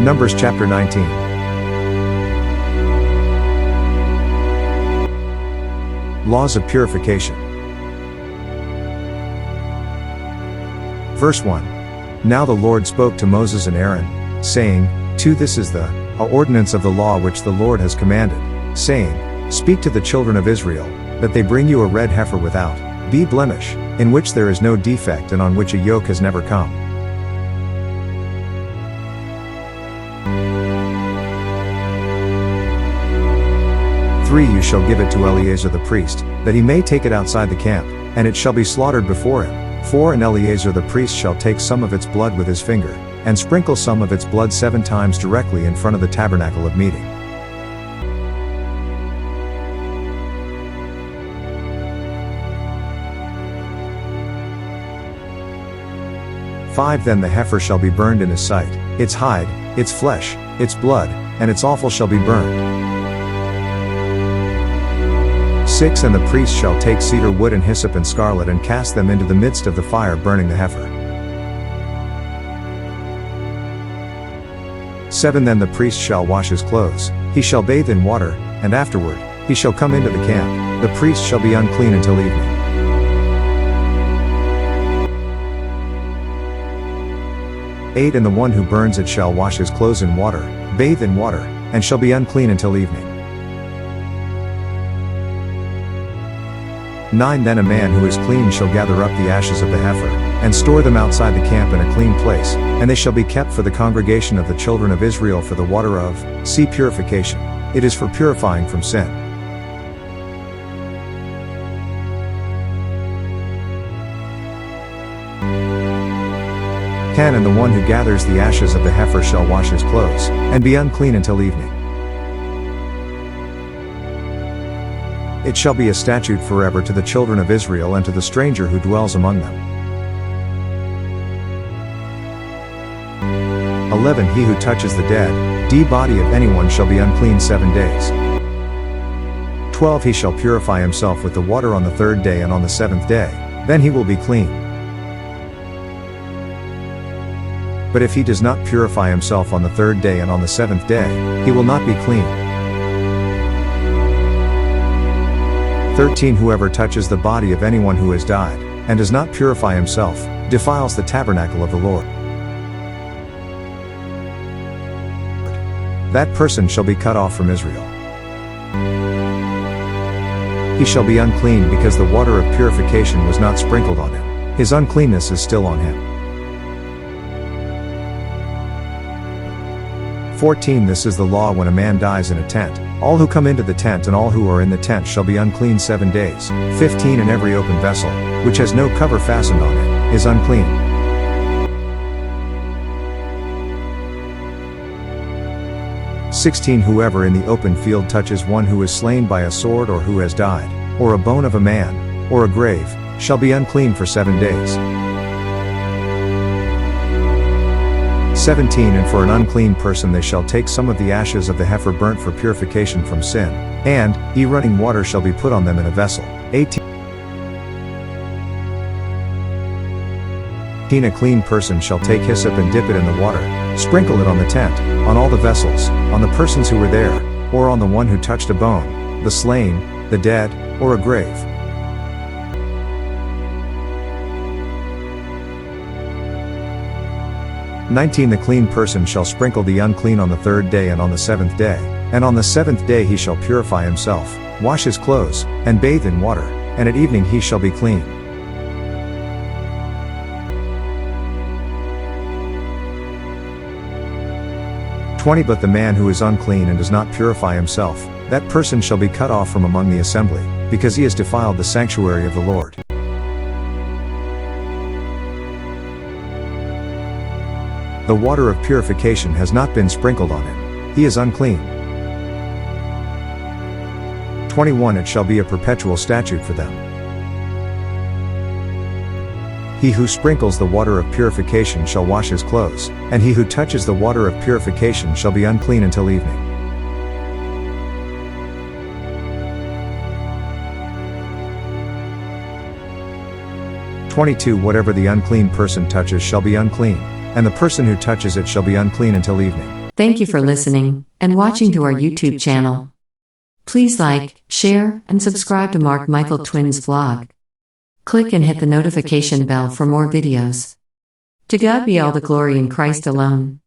Numbers chapter 19. Laws of Purification. Verse 1. Now the Lord spoke to Moses and Aaron, saying, This is the ordinance of the law which the Lord has commanded, saying, Speak to the children of Israel, that they bring you a red heifer without blemish, in which there is no defect and on which a yoke has never come. You shall give it to Eleazar the priest, that he may take it outside the camp, and it shall be slaughtered before him. 4 And Eleazar the priest shall take some of its blood with his finger, and sprinkle some of its blood 7 times directly in front of the tabernacle of meeting. 5 Then the heifer shall be burned in his sight, its hide, its flesh, its blood, and its offal shall be burned. 6 And the priest shall take cedar wood and hyssop and scarlet and cast them into the midst of the fire burning the heifer. 7 Then the priest shall wash his clothes, he shall bathe in water, and afterward, he shall come into the camp. The priest shall be unclean until evening. 8 And the one who burns it shall wash his clothes in water, bathe in water, and shall be unclean until evening. 9 Then a man who is clean shall gather up the ashes of the heifer, and store them outside the camp in a clean place, and they shall be kept for the congregation of the children of Israel for the water of purification. It is for purifying from sin. 10 And the one who gathers the ashes of the heifer shall wash his clothes, and be unclean until evening. It shall be a statute forever to the children of Israel and to the stranger who dwells among them. 11 He who touches the dead body of anyone shall be unclean 7 days. 12 He shall purify himself with the water on the 3rd day and on the 7th day, then he will be clean. But if he does not purify himself on the 3rd day and on the 7th day, he will not be clean. 13 Whoever touches the body of anyone who has died, and does not purify himself, defiles the tabernacle of the Lord. That person shall be cut off from Israel. He shall be unclean because the water of purification was not sprinkled on him. His uncleanness is still on him. 14 This is the law when a man dies in a tent. All who come into the tent and all who are in the tent shall be unclean 7 days. 15 And every open vessel, which has no cover fastened on it, is unclean. 16 Whoever in the open field touches one who is slain by a sword or who has died, or a bone of a man, or a grave, shall be unclean for 7 days. 17 And for an unclean person they shall take some of the ashes of the heifer burnt for purification from sin, and running water shall be put on them in a vessel. 18 A clean person shall take hyssop and dip it in the water, sprinkle it on the tent, on all the vessels, on the persons who were there, or on the one who touched a bone, the slain, the dead, or a grave. 19 The clean person shall sprinkle the unclean on the 3rd day and on the 7th day, and on the 7th day he shall purify himself, wash his clothes, and bathe in water, and at evening he shall be clean. 20 But the man who is unclean and does not purify himself, that person shall be cut off from among the assembly, because he has defiled the sanctuary of the Lord. The water of purification has not been sprinkled on him. He is unclean. 21 It shall be a perpetual statute for them. He who sprinkles the water of purification shall wash his clothes, and he who touches the water of purification shall be unclean until evening. 22 Whatever the unclean person touches shall be unclean, and the person who touches it shall be unclean until evening. Thank you for listening and watching to our YouTube channel. Please like, share, and subscribe to Mark Michael Twins vlog. Click and hit the notification bell for more videos. To God be all the glory in Christ alone.